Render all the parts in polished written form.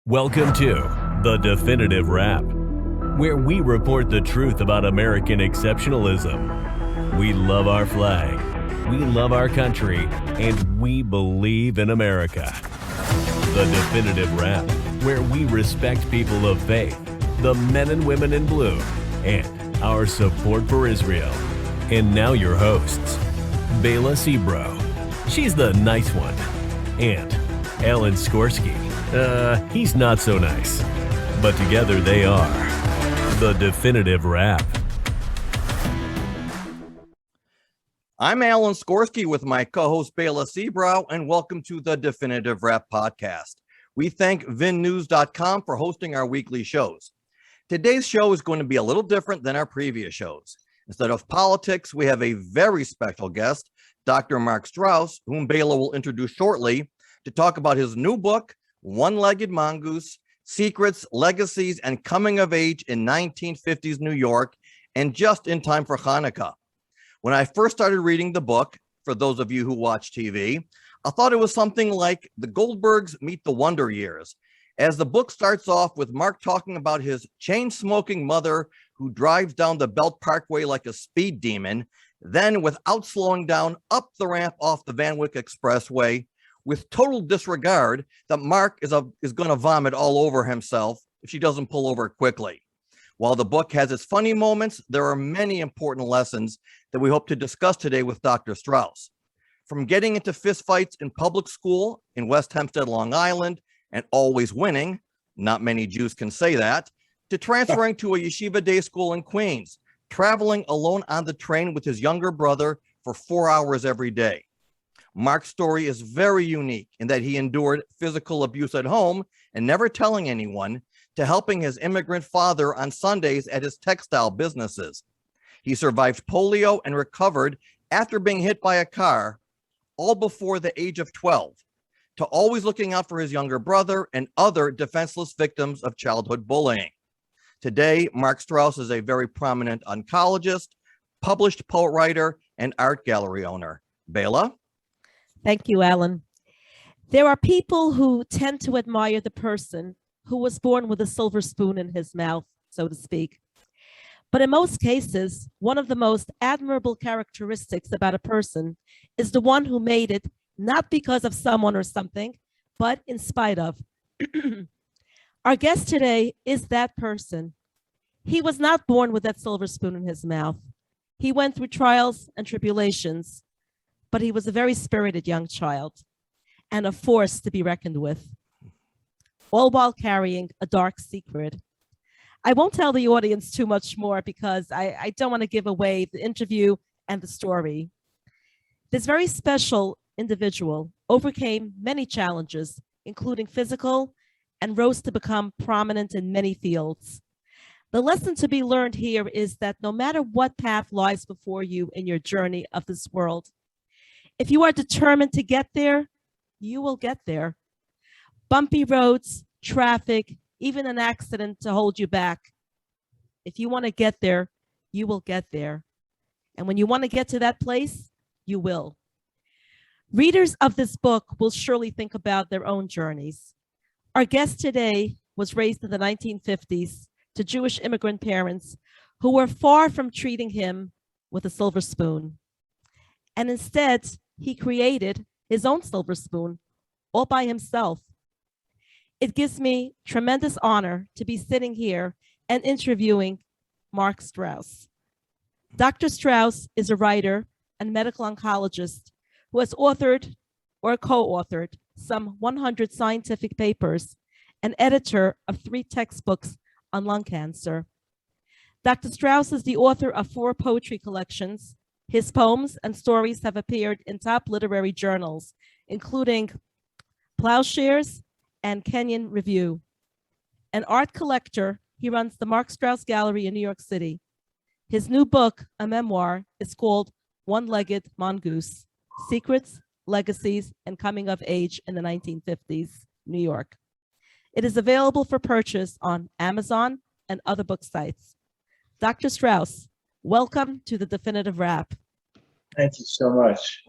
Welcome to The Definitive Wrap, where we report the truth about American exceptionalism. We love our flag, we love our country, and we believe in America. The Definitive Wrap, where we respect people of faith, the men and women in blue, and our support for Israel. And now your hosts, Bela Sebro, she's the nice one, and Alan Skorsky. He's not so nice. But together they are The Definitive Wrap. I'm Alan Skorsky with my co-host Bela Sebro, and welcome to The Definitive Wrap podcast. We thank vinnews.com for hosting our weekly shows. Today's show is going to be a little different than our previous shows. Instead of politics, we have a very special guest, Dr. Marc Straus, whom Bela will introduce shortly, to talk about his new book, One-Legged Mongoose, Secrets, Legacies, and Coming of Age in 1950s New York, and just in time for Chanukah. When I first started reading the book, for those of you who watch TV, I thought it was something like the Goldbergs meet the Wonder Years, as the book starts off with Marc talking about his chain-smoking mother who drives down the Belt Parkway like a speed demon, then without slowing down up the ramp off the Wyck Expressway, with total disregard that Marc is going to vomit all over himself if she doesn't pull over quickly. While the book has its funny moments, there are many important lessons that we hope to discuss today with Dr. Straus. From getting into fistfights in public school in West Hempstead, Long Island, and always winning, not many Jews can say that, to transferring to a Yeshiva day school in Queens, traveling alone on the train with his younger brother for 4 hours every day. Marc's story is very unique in that he endured physical abuse at home and never telling anyone, to helping his immigrant father on Sundays at his textile businesses. He survived polio and recovered after being hit by a car, all before the age of 12, to always looking out for his younger brother and other defenseless victims of childhood bullying. Today, Marc Straus is a very prominent oncologist, published poet writer, and art gallery owner. Bela? Thank you, Alan. There are people who tend to admire the person who was born with a silver spoon in his mouth, so to speak. But in most cases, one of the most admirable characteristics about a person is the one who made it, not because of someone or something, but in spite of. Our guest today is that person. He was not born with that silver spoon in his mouth. He went through trials and tribulations, but he was a very spirited young child and a force to be reckoned with, all while carrying a dark secret. I won't tell the audience too much more because I don't want to give away the interview and the story. This very special individual overcame many challenges, including physical, and rose to become prominent in many fields. The lesson to be learned here is that no matter what path lies before you in your journey of this world, if you are determined to get there, you will get there. Bumpy roads, traffic, even an accident to hold you back. If you want to get there, you will get there. And when you want to get to that place, you will. Readers of this book will surely think about their own journeys. Our guest today was raised in the 1950s to Jewish immigrant parents who were far from treating him with a silver spoon. And instead, he created his own silver spoon all by himself. It gives me tremendous honor to be sitting here and interviewing Marc Straus. Dr. Straus is a writer and medical oncologist who has authored or co-authored some 100 scientific papers and editor of 3 textbooks on lung cancer. Dr. Straus is the author of 4 poetry collections. His poems and stories have appeared in top literary journals, including Plowshares and Kenyon Review. An art collector, he runs the Marc Straus Gallery in New York City. His new book, a memoir, is called One-Legged Mongoose, Secrets, Legacies, and Coming of Age in the 1950s, New York. It is available for purchase on Amazon and other book sites. Dr. Straus, welcome to The Definitive Wrap. Thank you so much.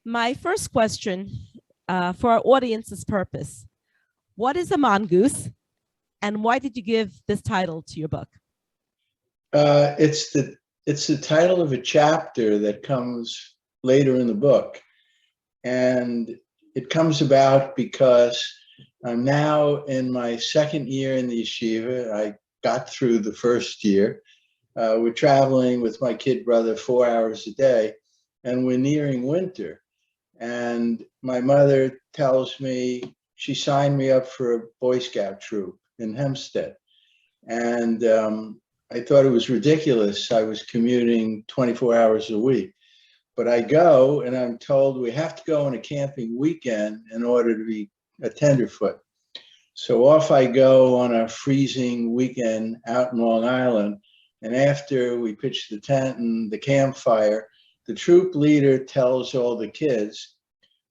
My first question for our audience's purpose, What is a mongoose, and why did you give this title to your book? It's the title of a chapter that comes later in the book, and it comes about because I'm now in my second year in the yeshiva. I got through the first year. We're traveling with my kid brother 4 hours a day, and we're nearing winter. And my mother tells me she signed me up for a Boy Scout troop in Hempstead. And I thought it was ridiculous. I was commuting 24 hours a week. But I go, and I'm told we have to go on a camping weekend in order to be a tenderfoot. So off I go on a freezing weekend out in Long Island. And after we pitch the tent and the campfire, the troop leader tells all the kids,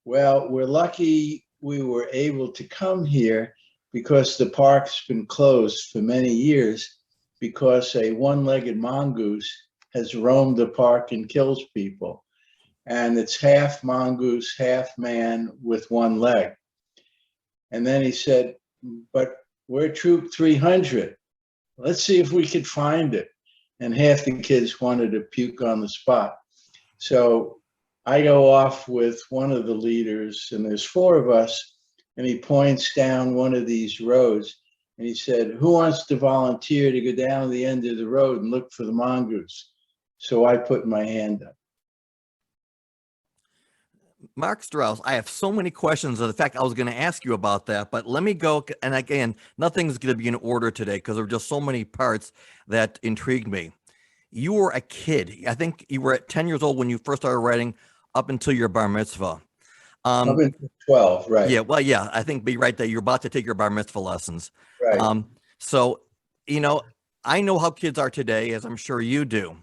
well, we're lucky we were able to come here because the park's been closed for many years because a one-legged mongoose has roamed the park and kills people. And it's half mongoose, half man with one leg. And then he said, but we're troop 300. Let's see if we could find it. And half the kids wanted to puke on the spot. So I go off with one of the leaders, and there's 4 of us, and he points down one of these roads, and he said, who wants to volunteer to go down the end of the road and look for the mongoose? So I put my hand up. Marc Straus, I have so many questions. In fact, I was going to ask you about that, but let me go. And again, nothing's going to be in order today because there are just so many parts that intrigued me. You were a kid. I think you were at 10 years old when you first started writing up until your bar mitzvah. Up until 12, right. Yeah, well, yeah, I think be right that you're about to take your bar mitzvah lessons. Right. So, you know, I know how kids are today, as I'm sure you do.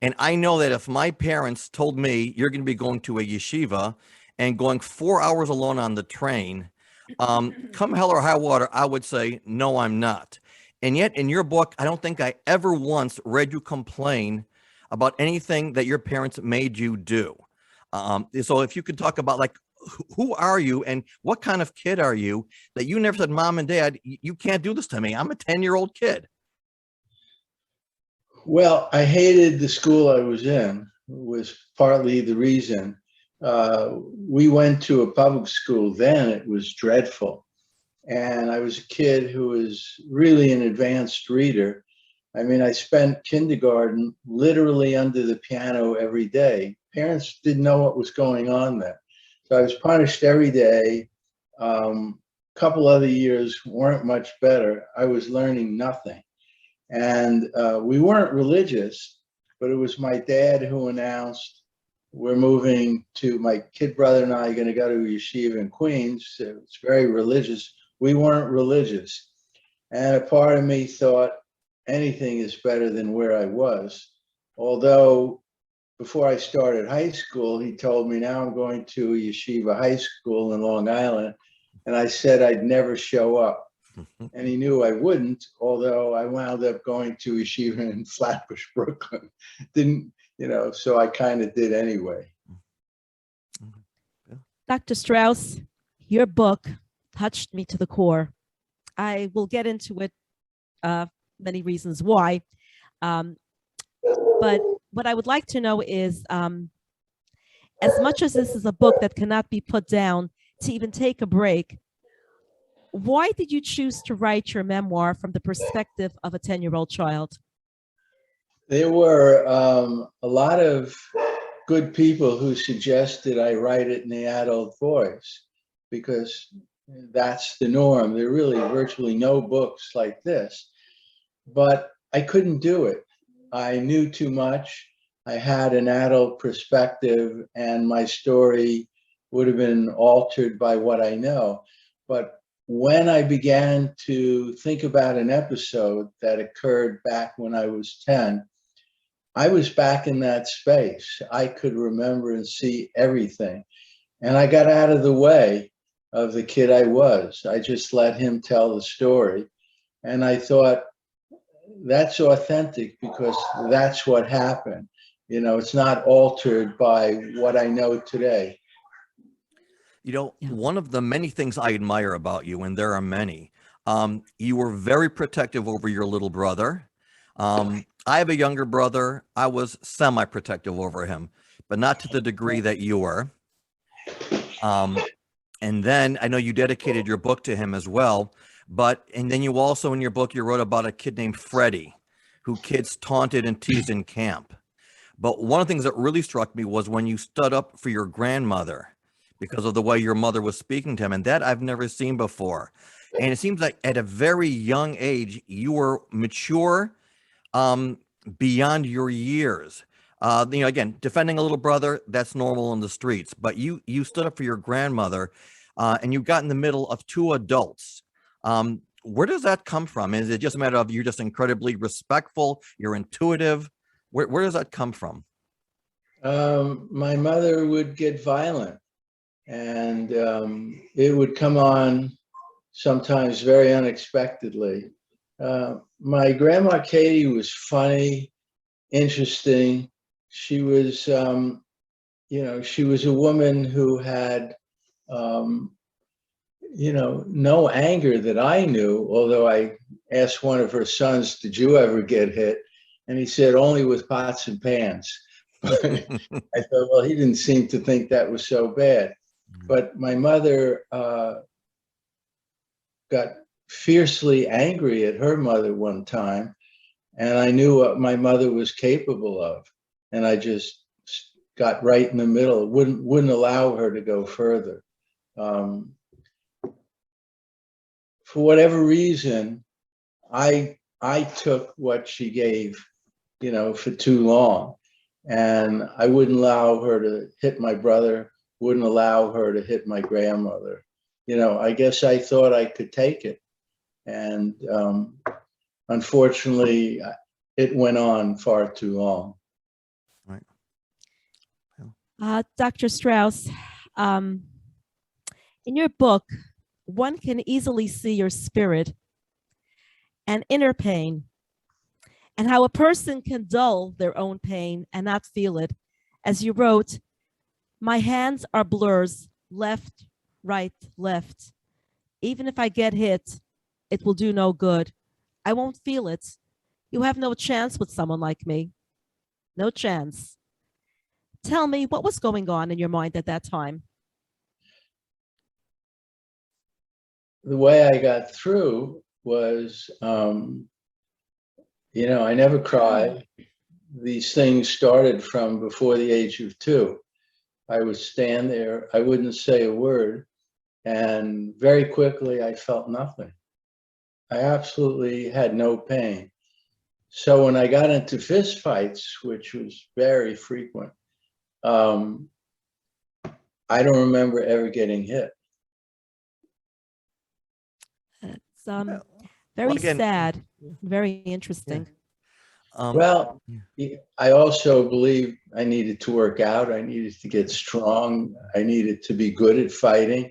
And I know that if my parents told me you're going to be going to a yeshiva and going 4 hours alone on the train, come hell or high water, I would say, no, I'm not. And yet in your book, I don't think I ever once read you complain about anything that your parents made you do. So if you could talk about, like, who are you and what kind of kid are you that you never said, Mom and Dad, you can't do this to me. I'm a 10-year-old kid. Well, I hated the school I was in, was partly the reason. We went to a public school then. It was dreadful. And I was a kid who was really an advanced reader. I mean, I spent kindergarten literally under the piano every day. Parents didn't know what was going on then. So I was punished every day. Couple other years weren't much better. I was learning nothing. And we weren't religious, but it was my dad who announced, we're moving to, my kid brother and I are going to go to yeshiva in Queens. So it's very religious. We weren't religious. And a part of me thought anything is better than where I was. Although before I started high school, he told me, now I'm going to a yeshiva high school in Long Island. And I said I'd never show up. And he knew I wouldn't, although I wound up going to yeshiva in Flatbush, Brooklyn. Didn't, you know, so I kind of did anyway. Dr. Straus, your book touched me to the core. I will get into it, many reasons why. But what I would like to know is, as much as this is a book that cannot be put down to even take a break, why did you choose to write your memoir from the perspective of a 10-year-old child? There were a lot of good people who suggested I write it in the adult voice because that's the norm. There are really virtually no books like this, but I couldn't do it. I knew too much. I had an adult perspective and my story would have been altered by what I know. But when I began to think about an episode that occurred back when I was 10, I was back in that space. I could remember and see everything. And I got out of the way of the kid I was. I just let him tell the story. And I thought, that's authentic because that's what happened. You know, it's not altered by what I know today. Yeah. Yeah. One of the many things I admire about you, and there are many, you were very protective over your little brother. I have a younger brother. I was semi-protective over him, but not to the degree that you were. And then I know you dedicated your book to him as well. And then you also, in your book, you wrote about a kid named Freddie, who kids taunted and teased in camp. But one of the things that really struck me was when you stood up for your grandmother because of the way your mother was speaking to him. And that I've never seen before. And it seems like at a very young age, you were mature beyond your years. Again, defending a little brother, that's normal in the streets. But you stood up for your grandmother and you got in the middle of two adults. Where does that come from? Is it just a matter of you're just incredibly respectful, you're intuitive? Where does that come from? My mother would get violent, and it would come on sometimes very unexpectedly. My grandma Katie was funny, interesting. She was, she was a woman who had, no anger that I knew, although I asked one of her sons, did you ever get hit? And he said, only with pots and pans. But I thought, well, he didn't seem to think that was so bad. But my mother got fiercely angry at her mother one time, and I knew what my mother was capable of. And I just got right in the middle, wouldn't allow her to go further. For whatever reason, I took what she gave, for too long. And I wouldn't allow her to hit my brother, wouldn't allow her to hit my grandmother. I guess I thought I could take it. And unfortunately, it went on far too long. Right. Dr. Straus, in your book, one can easily see your spirit and inner pain, and how a person can dull their own pain and not feel it. As you wrote, my hands are blurs, left, right, left. Even if I get hit, it will do no good. I won't feel it. You have no chance with someone like me. No chance. Tell me, what was going on in your mind at that time? The way I got through was, I never cried. These things started from before the age of 2. I would stand there, I wouldn't say a word, and very quickly I felt nothing. I absolutely had no pain. So when I got into fist fights, which was very frequent, I don't remember ever getting hit. It's very sad, very interesting. Well, I also believe I needed to work out. I needed to get strong. I needed to be good at fighting.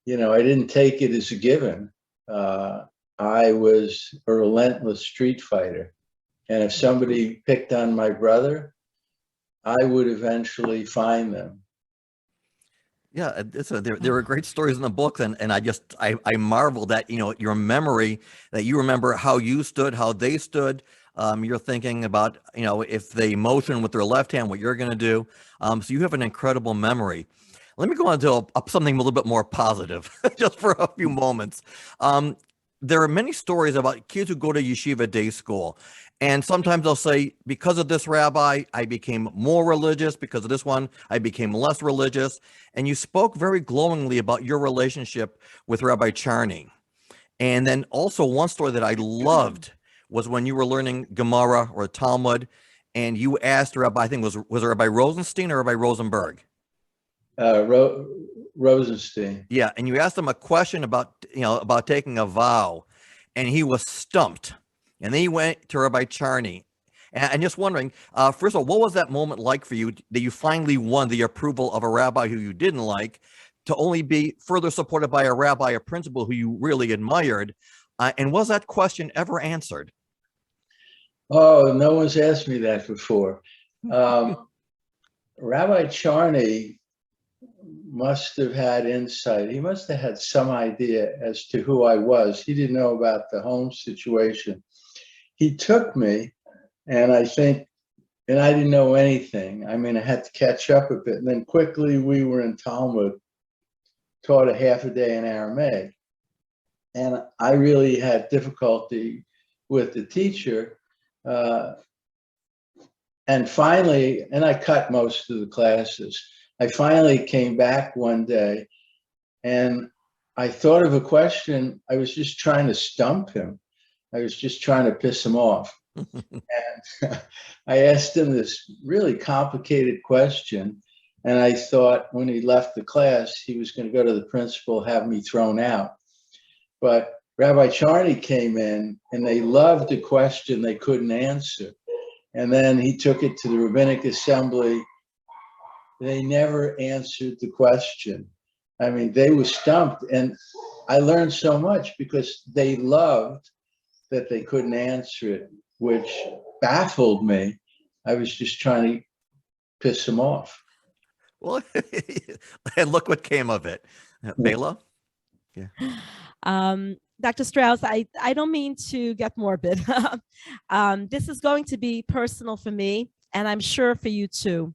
I didn't take it as a given. I was a relentless street fighter. And if somebody picked on my brother, I would eventually find them. Yeah, there were great stories in the book, and I marveled at your memory, that you remember how you stood, how they stood. You're thinking about if they motion with their left hand, what you're going to do. So you have an incredible memory. Let me go on to something a little bit more positive, just for a few moments. There are many stories about kids who go to yeshiva day school. And sometimes they'll say, because of this rabbi, I became more religious. Because of this one, I became less religious. And you spoke very glowingly about your relationship with Rabbi Charney. And then also one story that I loved was when you were learning Gemara or Talmud, and you asked Rabbi, I think was it Rabbi Rosenstein or Rabbi Rosenberg? Rosenstein. Yeah, and you asked him a question about taking a vow, and he was stumped. And then he went to Rabbi Charney. And just wondering, first of all, what was that moment like for you that you finally won the approval of a rabbi who you didn't like, to only be further supported by a rabbi, a principal who you really admired? And was that question ever answered? Oh, no one's asked me that before. Rabbi Charney must have had insight. He must have had some idea as to who I was. He didn't know about the home situation. He took me, and I didn't know anything. I mean, I had to catch up a bit. And then quickly we were in Talmud, taught a half a day in Aramaic. And I really had difficulty with the teacher. And finally, and I cut most of the classes. I finally came back one day and I thought of a question. I was just trying to stump him. I was just trying to piss him off. And I asked him this really complicated question. And I thought when he left the class, he was going to go to the principal, have me thrown out. But Rabbi Charney came in and they loved the question they couldn't answer. And then he took it to the rabbinic assembly. They never answered the question. I mean, they were stumped. And I learned so much because they loved that they couldn't answer it, which baffled me. I was just trying to piss them off. Well, and look what came of it. Bela? Yeah. Dr. Straus, I don't mean to get morbid. This is going to be personal for me, and I'm sure for you too.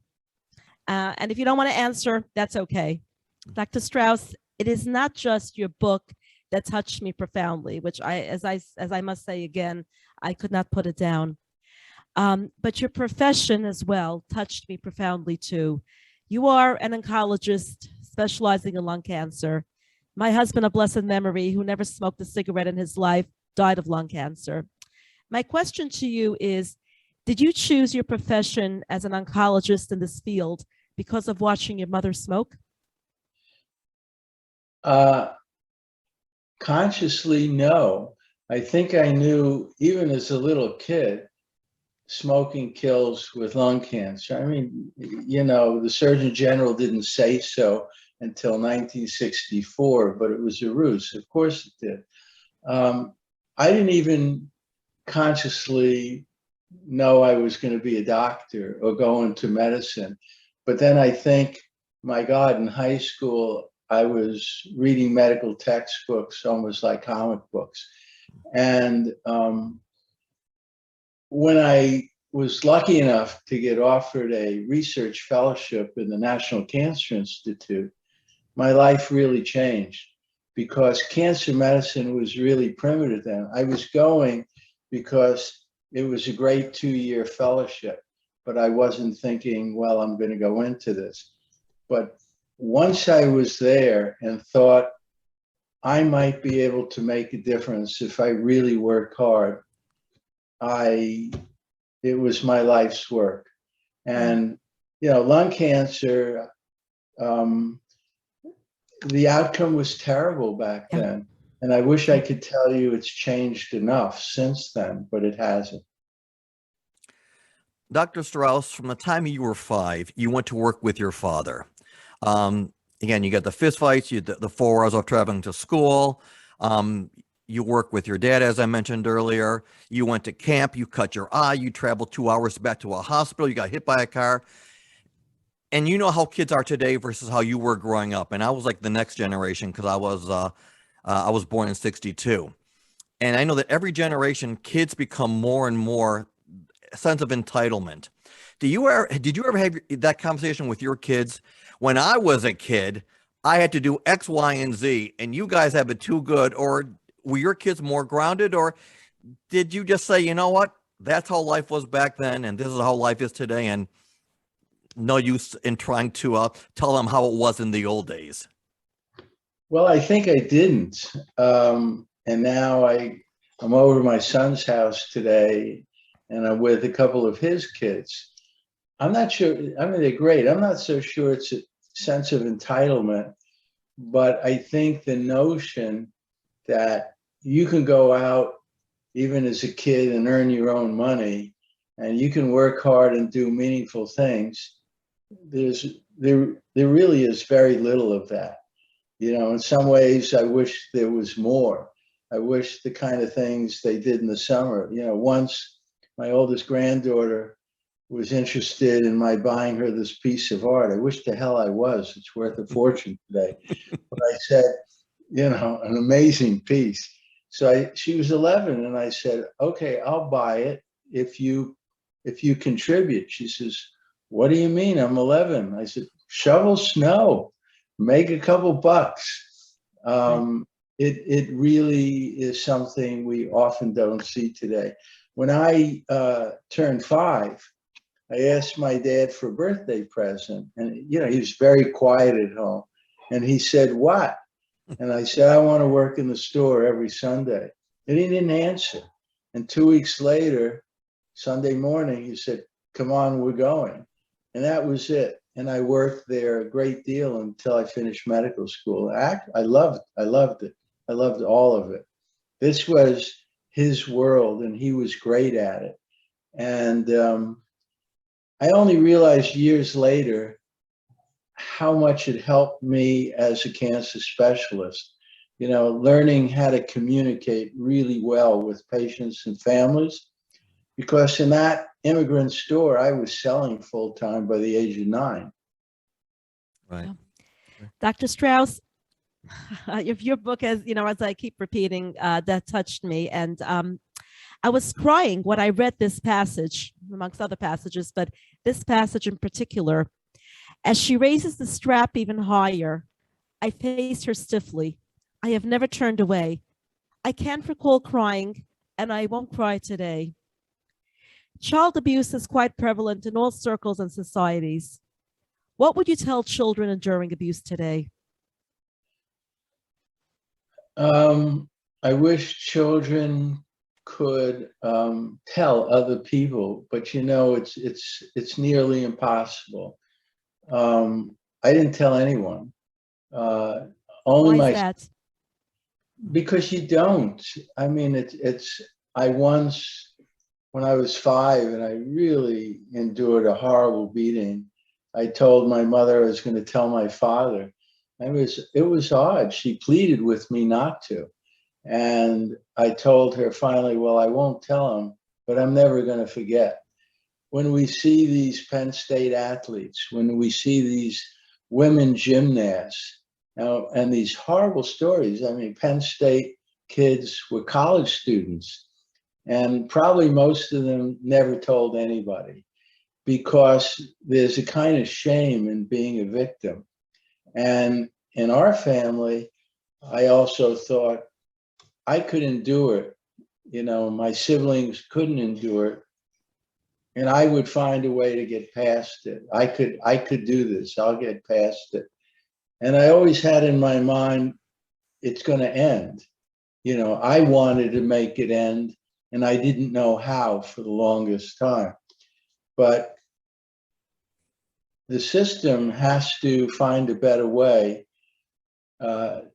And if you don't want to answer, that's okay. Dr. Straus, it is not just your book that touched me profoundly, which as I must say again, I could not put it down. But your profession as well touched me profoundly too. You are an oncologist specializing in lung cancer. My husband of blessed memory, who never smoked a cigarette in his life, died of lung cancer. My question to you is, did you choose your profession as an oncologist in this field because of watching your mother smoke? Consciously, no. I think I knew, even as a little kid, smoking kills with lung cancer. I mean, you know, the Surgeon General didn't say so until 1964, but it was a ruse. Of course it did. I didn't even consciously know I was going to be a doctor or go into medicine. But then I think, my God, in high school, I was reading medical textbooks, almost like comic books. And when I was lucky enough to get offered a research fellowship in the National Cancer Institute, my life really changed because cancer medicine was really primitive then. I was going because it was a great 2-year fellowship, but I wasn't thinking, well, I'm going to go into this. But once I was there and thought I might be able to make a difference if I really work hard, it was my life's work. And, you know, lung cancer, the outcome was terrible back then. And I wish I could tell you it's changed enough since then, but it hasn't. Dr. Straus, from the time you were 5, you went to work with your father. Again, you got the fist fights, the 4 hours of traveling to school. You work with your dad, as I mentioned earlier. You went to camp, you cut your eye, you traveled 2 hours back to a hospital, you got hit by a car. And you know how kids are today versus how you were growing up. And I was like the next generation because I was born in '62. And I know that every generation, kids become more and more a sense of entitlement. Did you ever have that conversation with your kids? When I was a kid, I had to do X, Y, and Z, and you guys have it too good. Or were your kids more grounded? Or did you just say, you know what, that's how life was back then, and this is how life is today, and no use in trying to tell them how it was in the old days? Well, I think I didn't. And now I'm over my son's house today, and I'm with a couple of his kids. I'm not sure. I mean, they're great. I'm not so sure it's a sense of entitlement, but I think the notion that you can go out even as a kid and earn your own money, and you can work hard and do meaningful things. There really is very little of that. You know, in some ways, I wish there was more. I wish the kind of things they did in the summer. You know, once my oldest granddaughter was interested in my buying her this piece of art. I wish the hell I was. It's worth a fortune today. But I said, you know, an amazing piece. So she was 11, and I said, okay, I'll buy it if you contribute. She says, what do you mean? I'm 11. I said, shovel snow, make a couple bucks. It really is something we often don't see today. When I turned 5, I asked my dad for a birthday present, and you know, he was very quiet at home. And he said, what? And I said, I want to work in the store every Sunday. And he didn't answer. And 2 weeks later, Sunday morning, he said, come on, we're going. And that was it. And I worked there a great deal until I finished medical school. I loved it. I loved all of it. This was his world, and he was great at it. And I only realized years later how much it helped me as a cancer specialist, you know, learning how to communicate really well with patients and families. Because in that immigrant store, I was selling full time by the age of 9. Right. Dr. Straus, your book, as you know, as I keep repeating, that touched me. And I was crying when I read this passage, amongst other passages, but this passage in particular. As she raises the strap even higher, I face her stiffly. I have never turned away. I can't recall crying, and I won't cry today. Child abuse is quite prevalent in all circles and societies. What would you tell children enduring abuse today? I wish children could tell other people, but you know, it's nearly impossible. I didn't tell anyone. Only Why is that? because you don't. I mean, I once, when I was 5 and I really endured a horrible beating, I told my mother I was going to tell my father. It was odd. She pleaded with me not to. And I told her finally, well, I won't tell him, but I'm never going to forget. When we see these Penn State athletes, when we see these women gymnasts, and these horrible stories, I mean, Penn State kids were college students, and probably most of them never told anybody because there's a kind of shame in being a victim. And in our family, I also thought I could endure it. You know, my siblings couldn't endure it. And I would find a way to get past it. I could do this. I'll get past it. And I always had in my mind, it's going to end. You know, I wanted to make it end, and I didn't know how for the longest time. But the system has to find a better way to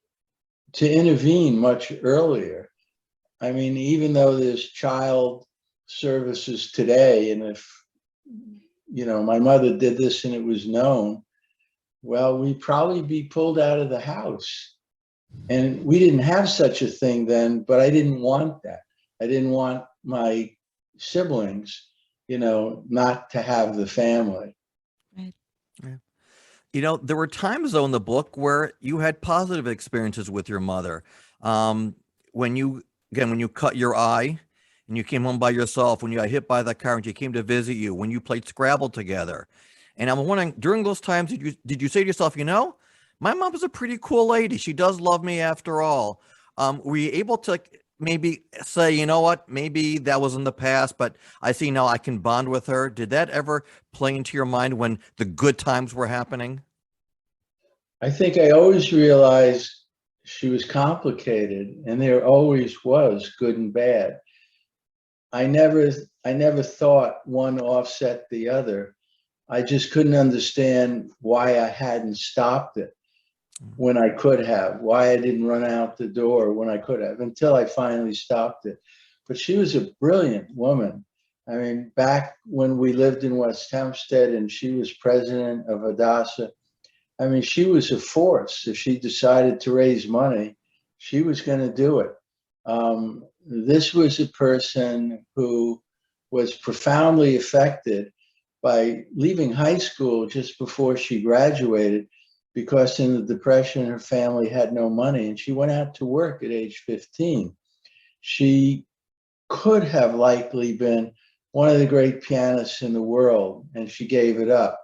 intervene much earlier. I mean, even though there's child services today, and if, you know, my mother did this and it was known, well, we'd probably be pulled out of the house. And we didn't have such a thing then, but I didn't want that. I didn't want my siblings, you know, not to have the family. Right. Yeah. You know, there were times though in the book where you had positive experiences with your mother. When you cut your eye and you came home by yourself, when you got hit by the car and she came to visit you, when you played Scrabble together. And I'm wondering, during those times, did you say to yourself, you know, my mom is a pretty cool lady. She does love me after all. Were you able to maybe say, you know what, maybe that was in the past, but I see now I can bond with her? Did that ever play into your mind when the good times were happening? I think I always realized she was complicated, and there always was good and bad. I never thought one offset the other. I just couldn't understand why I hadn't stopped it when I could have, why I didn't run out the door when I could have, until I finally stopped it. But she was a brilliant woman. I mean, back when we lived in West Hempstead and she was president of Hadassah, I mean, she was a force. If she decided to raise money, she was going to do it. This was a person who was profoundly affected by leaving high school just before she graduated, because in the Depression, her family had no money, and she went out to work at age 15. She could have likely been one of the great pianists in the world, and she gave it up.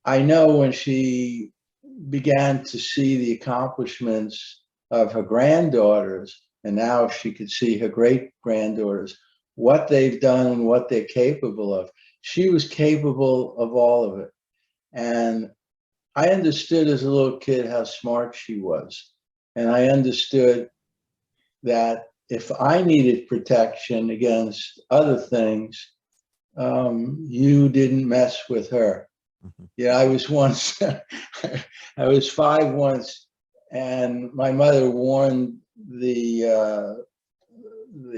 I know when she began to see the accomplishments of her granddaughters, and now she could see her great granddaughters, what they've done and what they're capable of. She was capable of all of it. And I understood as a little kid how smart she was. And I understood that if I needed protection against other things, you didn't mess with her. Mm-hmm. Yeah, I was once, I was 5 once, and my mother warned the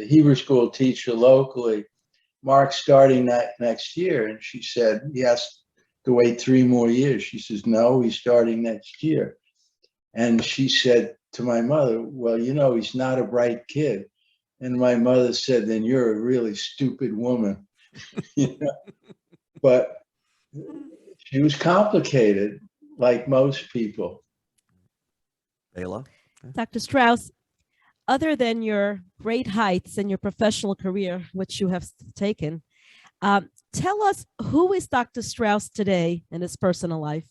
Hebrew school teacher locally, Mark starting that next year. And she said, he has to wait 3 more years. She says, no, he's starting next year. And she said to my mother, well, you know, he's not a bright kid. And my mother said, then you're a really stupid woman. You know? But she was complicated, like most people. Bela? Dr. Straus, other than your great heights in your professional career, which you have taken, tell us, who is Dr. Straus today in his personal life?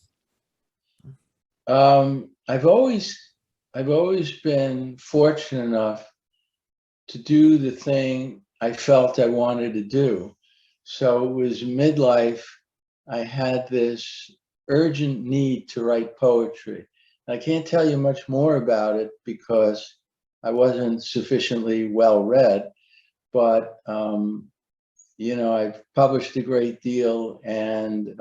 I've always been fortunate enough to do the thing I felt I wanted to do. So it was midlife. I had this urgent need to write poetry. I can't tell you much more about it because I wasn't sufficiently well read, but you know, I've published a great deal and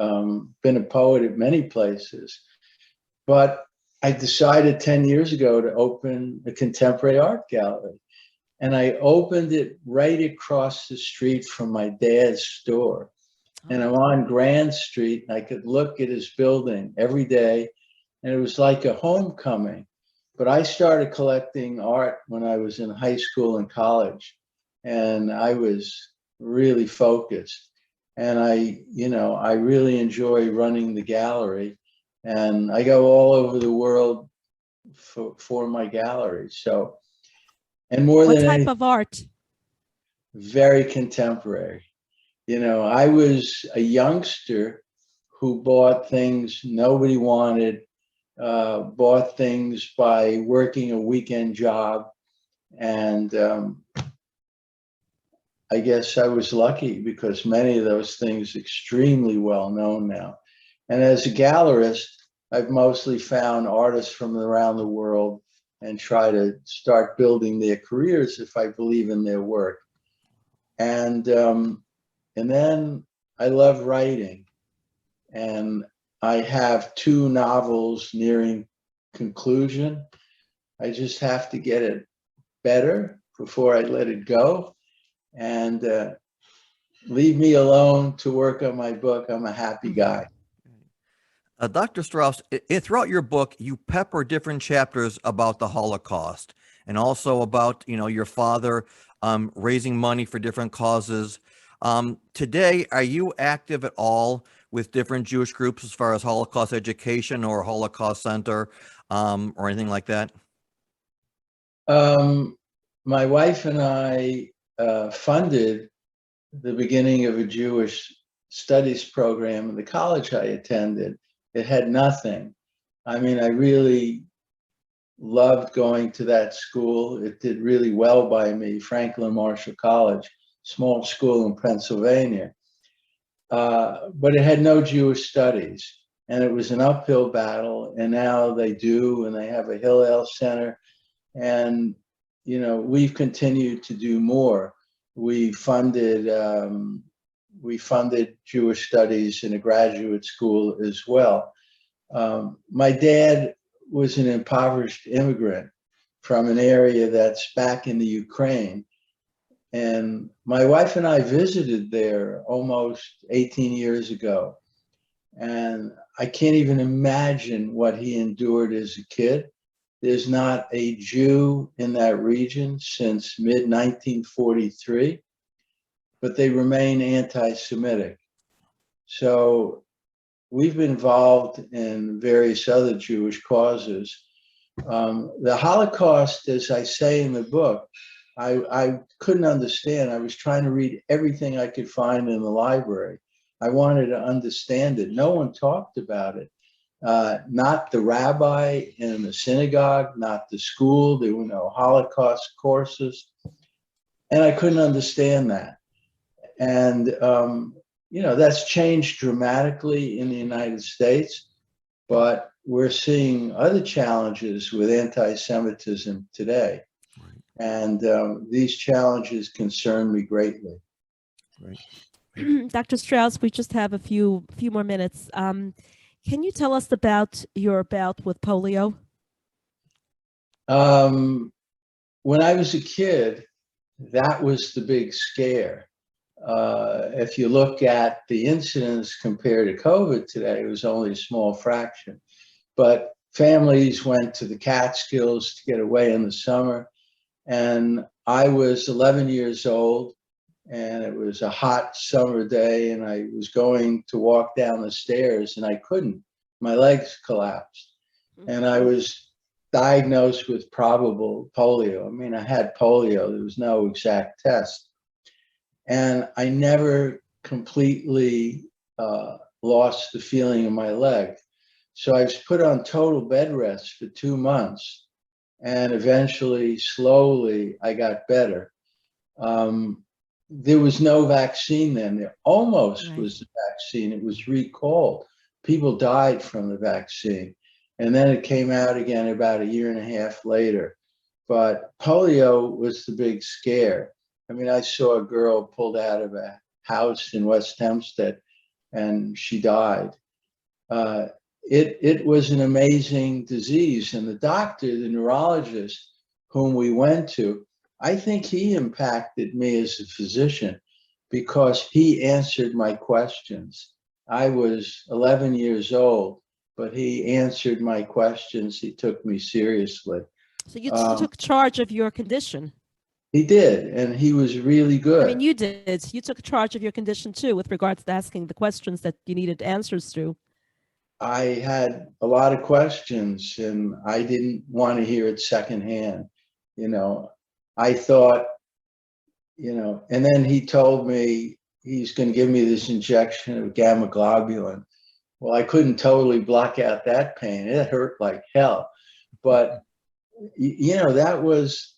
been a poet at many places. But I decided 10 years ago to open a contemporary art gallery. And I opened it right across the street from my dad's store. And I'm on Grand Street, and I could look at his building every day. And it was like a homecoming. But I started collecting art when I was in high school and college. And I was really focused. And I really enjoy running the gallery. And I go all over the world for my gallery. So, and more what than type anything, of art? very contemporary. You know, I was a youngster who bought things nobody wanted, bought things by working a weekend job. And I guess I was lucky because many of those things are extremely well known now. And as a gallerist, I've mostly found artists from around the world and try to start building their careers if I believe in their work. And then I love writing. And I have 2 novels nearing conclusion. I just have to get it better before I let it go. And leave me alone to work on my book. I'm a happy guy. Dr. Straus, throughout your book, you pepper different chapters about the Holocaust and also about, you know, your father raising money for different causes. Today, are you active at all with different Jewish groups as far as Holocaust education or Holocaust Center or anything like that? My wife and I funded the beginning of a Jewish studies program in the college I attended. It had nothing. I mean, I really loved going to that school. It did really well by me, Franklin Marshall College, small school in Pennsylvania. But it had no Jewish studies. And it was an uphill battle. And now they do, and they have a Hillel Center. And, you know, we've continued to do more. We funded Jewish studies in a graduate school as well. My dad was an impoverished immigrant from an area that's back in the Ukraine. And my wife and I visited there almost 18 years ago. And I can't even imagine what he endured as a kid. There's not a Jew in that region since mid-1943, but they remain anti-Semitic. So we've been involved in various other Jewish causes. The Holocaust, as I say in the book, I couldn't understand. I was trying to read everything I could find in the library. I wanted to understand it. No one talked about it. Not the rabbi in the synagogue, not the school. There were no Holocaust courses. And I couldn't understand that. And, that's changed dramatically in the United States, but we're seeing other challenges with anti-Semitism today. Right. And these challenges concern me greatly. Right. Dr. Straus, we just have a few more minutes. Can you tell us about your bout with polio? When I was a kid, that was the big scare. If you look at the incidence compared to COVID today, it was only a small fraction. But families went to the Catskills to get away in the summer. And I was 11 years old, and it was a hot summer day, and I was going to walk down the stairs, and I couldn't. My legs collapsed. And I was diagnosed with probable polio. I mean, I had polio. There was no exact test. And I never completely lost the feeling in my leg. So I was put on total bed rest for 2 months. And eventually, slowly, I got better. There was no vaccine then. There almost was a vaccine. It was recalled. People died from the vaccine. And then it came out again about a year and a half later. But polio was the big scare. I mean, I saw a girl pulled out of a house in West Hempstead, and she died. It was an amazing disease. And the doctor, the neurologist whom we went to, I think he impacted me as a physician because he answered my questions. I was 11 years old, but he answered my questions. He took me seriously. So you took charge of your condition. He did, and he was really good. I mean, you did. You took charge of your condition too, with regards to asking the questions that you needed answers to. I had a lot of questions, and I didn't want to hear it secondhand. I thought, and then he told me he's going to give me this injection of gamma globulin. Well, I couldn't totally block out that pain. It hurt like hell. But, that was,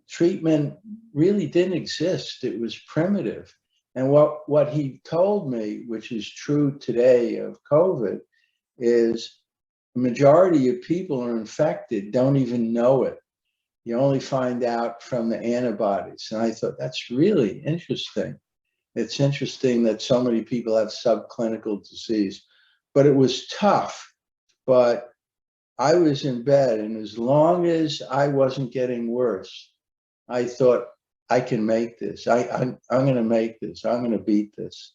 treatment really didn't exist. It was primitive. And what he told me, which is true today of COVID, is the majority of people are infected, don't even know it. You only find out from the antibodies. And I thought, that's really interesting. It's interesting that so many people have subclinical disease. But it was tough. But I was in bed, and as long as I wasn't getting worse, I thought, I can make this. I'm going to make this. I'm going to beat this.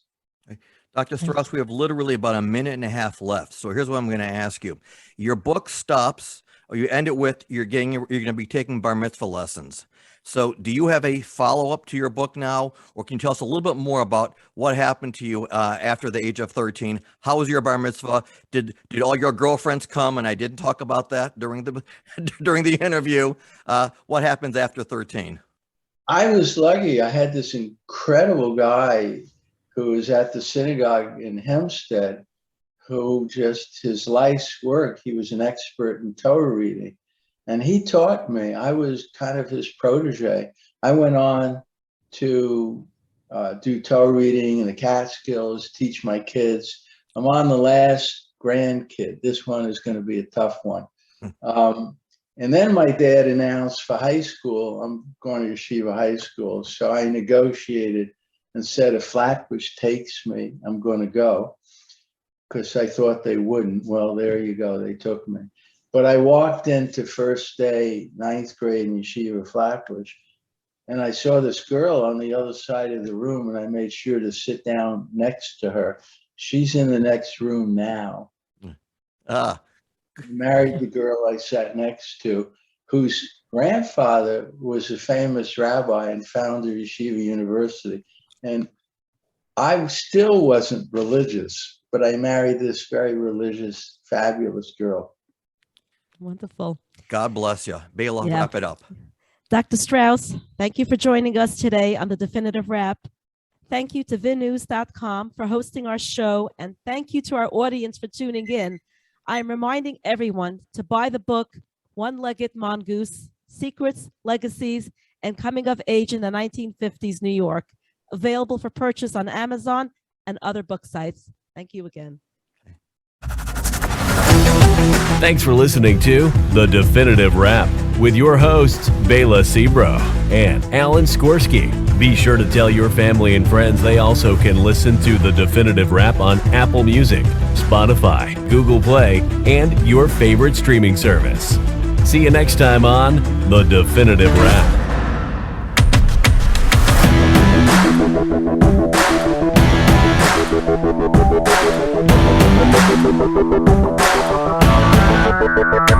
Dr. Straus, we have literally about a minute and a half left. So here's what I'm going to ask you. Your book stops, or you end it with, you're going to be taking bar mitzvah lessons. So do you have a follow-up to your book now, or can you tell us a little bit more about what happened to you after the age of 13? How was your bar mitzvah? Did all your girlfriends come? And I didn't talk about that during the interview. What happens after 13? I was lucky. I had this incredible guy who was at the synagogue in Hempstead, who just, his life's work, he was an expert in Torah reading. And he taught me. I was kind of his protege. I went on to do Torah reading in the Catskills, teach my kids. I'm on the last grandkid. This one is going to be a tough one. And then my dad announced for high school, I'm going to Yeshiva high school. So I negotiated and said, if Flatbush takes me, I'm going to go, because I thought they wouldn't. Well, there you go. They took me. But I walked into first day, 9th grade in Yeshiva Flatbush, and I saw this girl on the other side of the room, and I made sure to sit down next to her. She's in the next room now. Married the girl I sat next to, whose grandfather was a famous rabbi and founder of Yeshiva University. And I still wasn't religious, but I married this very religious, fabulous girl. Wonderful. God bless you. Bela, Yeah. wrap it up. Dr. Straus, thank you for joining us today on the Definitive Wrap. Thank you to vinnews.com for hosting our show, and thank you to our audience for tuning in. I am reminding everyone to buy the book, One-Legged Mongoose, Secrets, Legacies, and Coming of Age in the 1950s New York, available for purchase on Amazon and other book sites. Thank you again. Thanks for listening to The Definitive Wrap with your hosts, Bela Sebro and Alan Skorsky. Be sure to tell your family and friends they also can listen to The Definitive Wrap on Apple Music, Spotify, Google Play, and your favorite streaming service. See you next time on The Definitive Wrap. Thank you.